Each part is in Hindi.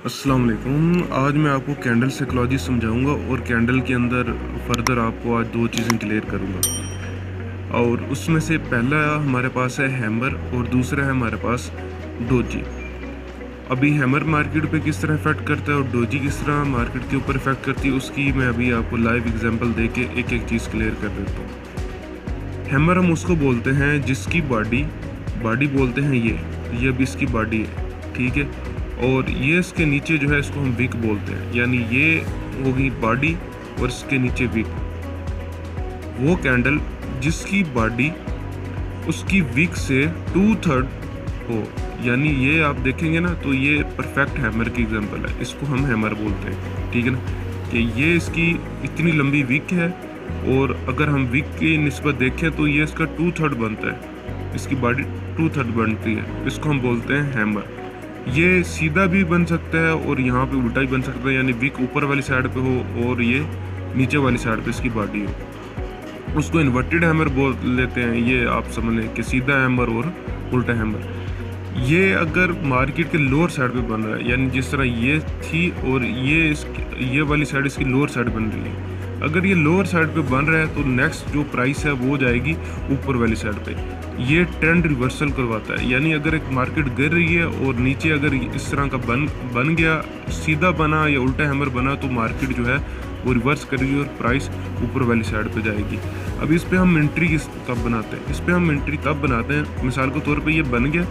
अस्सलाम वालेकुम। आज मैं आपको कैंडल साइकोलॉजी समझाऊंगा और कैंडल के अंदर फर्दर आपको आज दो चीज़ें क्लियर करूंगा। और उसमें से पहला हमारे पास है हैमर और दूसरा है हमारे पास डोजी। अभी हैमर मार्केट पे किस तरह इफेक्ट करता है और डोजी किस तरह मार्केट के ऊपर इफेक्ट करती है, उसकी मैं अभी आपको लाइव एग्जांपल दे के एक एक चीज़ क्लियर कर देता हूँ। हैमर हम उसको बोलते हैं जिसकी बॉडी बॉडी बोलते हैं ये अभी इसकी बॉडी है, ठीक है। और ये इसके नीचे जो है इसको हम विक बोलते हैं, यानी ये होगी बॉडी और इसके नीचे विक। वो कैंडल जिसकी बॉडी उसकी विक से 2/3 हो, यानी ये आप देखेंगे ना तो ये परफेक्ट हैमर की एग्जांपल है, इसको हम हैमर बोलते हैं, ठीक है ना। कि ये इसकी इतनी लंबी विक है और अगर हम विक की निस्बत देखें तो ये इसका 2/3 बनता है, इसकी बॉडी 2/3 बनती है, इसको हम बोलते हैं हैमर। ये सीधा भी बन सकता है और यहाँ पे उल्टा भी बन सकता है, यानी विक ऊपर वाली साइड पे हो और ये नीचे वाली साइड पे इसकी बॉडी हो, उसको इन्वर्टेड हैमर बोल लेते हैं। ये आप समझ लें कि सीधा हैमर और उल्टा हैमर। ये अगर मार्केट के लोअर साइड पे बन रहा है, यानी जिस तरह ये थी और ये वाली साइड इसकी लोअर साइड बन रही है, अगर ये लोअर साइड पे बन रहा है तो नेक्स्ट जो प्राइस है वो जाएगी ऊपर वाली साइड पे। ये ट्रेंड रिवर्सल करवाता है, यानी अगर एक मार्केट गिर रही है और नीचे अगर इस तरह का बन गया, सीधा बना या उल्टा हैमर बना, तो मार्केट जो है वो रिवर्स करेगी और प्राइस ऊपर वाली साइड पे जाएगी। अब इस पे हम एंट्री तब बनाते हैं, इस पे हम एंट्री तब बनाते हैं, मिसाल के तौर पे ये बन गया,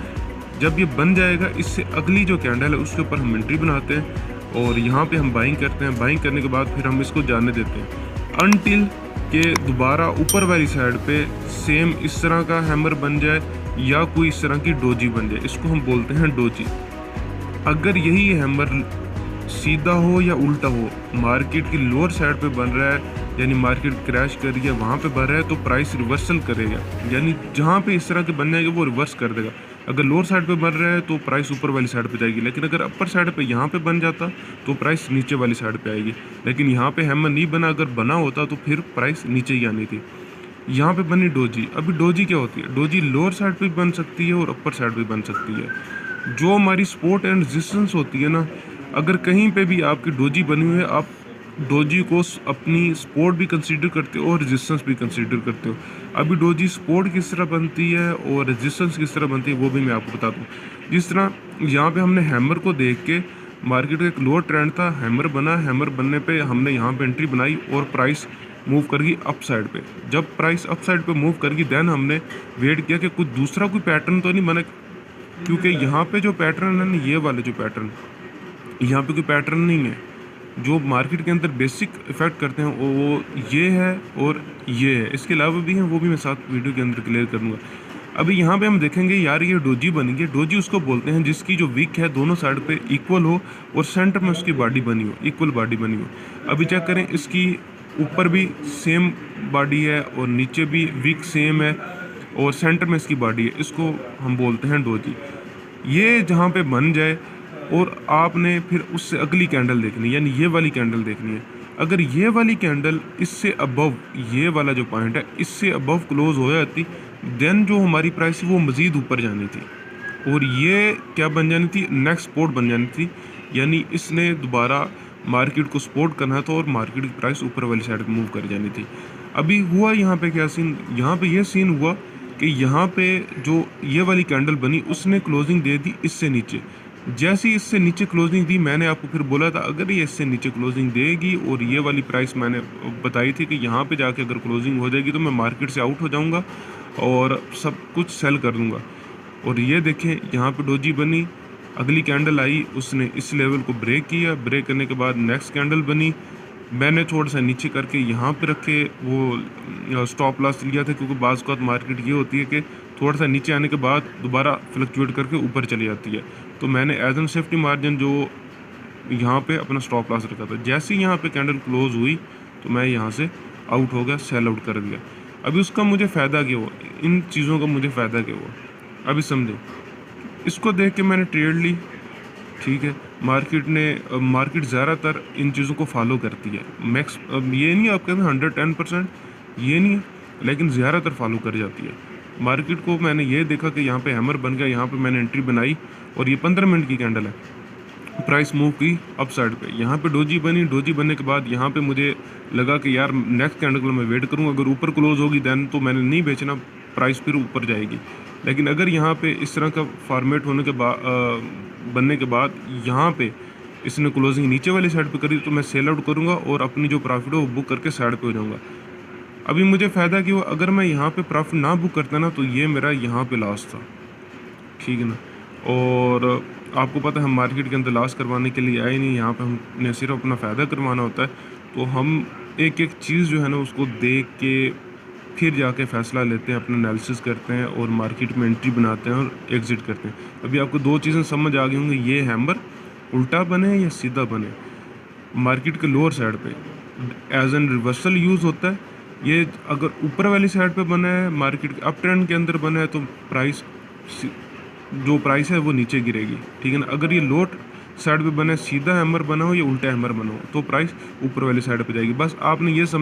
जब ये बन जाएगा इससे अगली जो कैंडल है उसके ऊपर हम एंट्री बनाते हैं और यहाँ पे हम बाइंग करते हैं। बाइंग करने के बाद फिर हम इसको जाने देते हैं अनटिल के दोबारा ऊपर वाली साइड पे सेम इस तरह का हैमर बन जाए या कोई इस तरह की डोजी बन जाए, इसको हम बोलते हैं डोजी। अगर यही हैमर सीधा हो या उल्टा हो, मार्केट की लोअर साइड पे बन रहा है यानी मार्केट क्रैश कर रही है वहाँ पे बन रहा है तो प्राइस रिवर्सल करेगा, यानी जहाँ पे इस तरह के बन जाएंगे वो रिवर्स कर देगा। अगर लोअर साइड पे बन रहा है तो प्राइस ऊपर वाली साइड पे जाएगी, लेकिन अगर अपर साइड पे यहाँ पे बन जाता तो प्राइस नीचे वाली साइड पे आएगी। लेकिन यहाँ पे हैमर नहीं बना, अगर बना होता तो फिर प्राइस नीचे ही आनी थी। यहाँ पे बनी डोजी। अभी डोजी क्या होती है? डोजी लोअर साइड पे बन सकती है और अपर साइड पे बन सकती है। जो हमारी सपोर्ट एंड रेजिस्टेंस होती है ना, अगर कहीं पे भी आपकी डोजी बनी हुई है, आप डोजी को अपनी सपोर्ट भी कंसीडर करते हो और रेजिस्टेंस भी कंसीडर करते हो। अभी डोजी सपोर्ट किस तरह बनती है और रेजिस्टेंस किस तरह बनती है वो भी मैं आपको बता दूँ। जिस तरह यहाँ पे हमने हैमर को देख के, मार्केट का एक लोअर ट्रेंड था, हैमर बना, हैमर बनने पे हमने यहाँ पे एंट्री बनाई और प्राइस मूव कर गई अप साइड पे। जब प्राइस अप साइड पे मूव कर गई देन हमने वेट किया कि कुछ दूसरा कोई पैटर्न तो नहीं बना, क्योंकि यहाँ पे जो पैटर्न है ना, ये वाले जो पैटर्न, यहाँ पे कोई पैटर्न नहीं है। जो मार्केट के अंदर बेसिक इफेक्ट करते हैं वो ये है और ये है, इसके अलावा भी हैं, वो भी मैं साथ वीडियो के अंदर क्लियर करूँगा। अभी यहाँ पे हम देखेंगे यार ये डोजी बनी है। डोजी उसको बोलते हैं जिसकी जो विक है दोनों साइड पे इक्वल हो और सेंटर में उसकी बॉडी बनी हो, इक्वल बॉडी बनी हो। अभी चेक करें, इसकी ऊपर भी सेम बॉडी है और नीचे भी विक सेम है और सेंटर में इसकी बॉडी है, इसको हम बोलते हैं डोजी। ये जहाँ पे बन जाए और आपने फिर उससे अगली कैंडल देखनी है, यानी ये वाली कैंडल देखनी है। अगर ये वाली कैंडल इससे अबव, ये वाला जो पॉइंट है इससे अबव क्लोज हो जाती, देन जो हमारी प्राइस वो मज़ीद ऊपर जानी थी और ये क्या बन जानी थी, नेक्स्ट सपोर्ट बन जानी थी। यानी इसने दोबारा मार्केट को सपोर्ट करना था और मार्केट की प्राइस ऊपर वाली साइड मूव कर जानी थी। अभी हुआ यहाँ पे क्या सीन, यहाँ पे ये सीन हुआ कि यहाँ पे जो ये वाली कैंडल बनी उसने क्लोजिंग दे दी इससे नीचे। जैसे ही इससे नीचे क्लोजिंग दी, मैंने आपको फिर बोला था अगर ये इससे नीचे क्लोजिंग देगी और ये वाली प्राइस मैंने बताई थी कि यहाँ पे जाके अगर क्लोजिंग हो जाएगी तो मैं मार्केट से आउट हो जाऊँगा और सब कुछ सेल कर दूँगा। और ये देखें यहाँ पे डोजी बनी, अगली कैंडल आई, उसने इस लेवल को ब्रेक किया, ब्रेक करने के बाद नेक्स्ट कैंडल बनी, मैंने थोड़ा सा नीचे करके यहाँ पे रखे वो स्टॉप लॉस लिया था, क्योंकि बाज़ का मार्केट ये होती है कि थोड़ा सा नीचे आने के बाद दोबारा फ्लक्चुएट करके ऊपर चली जाती है। तो मैंने एज एन सेफ्टी मार्जिन जो यहाँ पे अपना स्टॉप लॉस रखा था, जैसे ही यहाँ पे कैंडल क्लोज हुई तो मैं यहाँ से आउट हो गया, सेल आउट कर दिया। अभी उसका मुझे फ़ायदा क्या हुआ, इन चीज़ों का मुझे फ़ायदा क्या हुआ अभी समझे। इसको देख के मैंने ट्रेड ली, ठीक है। मार्केट ज़्यादातर इन चीज़ों को फॉलो करती है, मैक्स ये नहीं आप कहते 110% ये नहीं है, लेकिन ज़्यादातर फॉलो कर जाती है मार्केट को। मैंने ये देखा कि यहाँ पे हैमर बन गया, यहाँ पे मैंने एंट्री बनाई और ये 15 मिनट की कैंडल है प्राइस मूव की अप साइड पे। यहाँ पे डोजी बनी, डोजी बनने के बाद यहाँ पे मुझे लगा कि यार नेक्स्ट कैंडल को मैं वेट करूँगा, अगर ऊपर क्लोज होगी देन तो मैंने नहीं बेचना, प्राइस फिर ऊपर जाएगी। लेकिन अगर यहाँ पे इस तरह का फॉर्मेट होने के बाद बनने के बाद यहाँ पे इसने क्लोजिंग नीचे वाली साइड पे करी तो मैं सेल आउट करूँगा और अपनी जो प्रॉफिट है वो बुक करके साइड पे हो जाऊँगा। अभी मुझे फ़ायदा कि वो अगर मैं यहाँ पे प्रॉफिट ना बुक करता ना तो ये मेरा यहाँ पे लॉस था, ठीक है ना। और आपको पता है हम मार्केट के अंदर लॉस करवाने के लिए आए नहीं, यहाँ पे हमने सिर्फ अपना फ़ायदा करवाना होता है। तो हम एक एक चीज़ जो है ना उसको देख के फिर जाके फ़ैसला लेते हैं, अपना एनालिसिस करते हैं और मार्केट में एंट्री बनाते हैं और एग्ज़िट करते हैं। अभी आपको दो चीज़ें समझ आ गई होंगी, ये हैमर उल्टा बने या सीधा बने, मार्केट के लोअर साइड पे एज एन रिवर्सल यूज़ होता है। ये अगर ऊपर वाली साइड पे बना है, मार्केट अप ट्रेंड के अंदर बना है तो प्राइस जो प्राइस है वो नीचे गिरेगी, ठीक है ना। अगर ये लोअर साइड पे बना है, सीधा हैमर बना हो या उल्टा हैमर बना हो, तो प्राइस ऊपर वाली साइड पे जाएगी। बस आपने ये समझ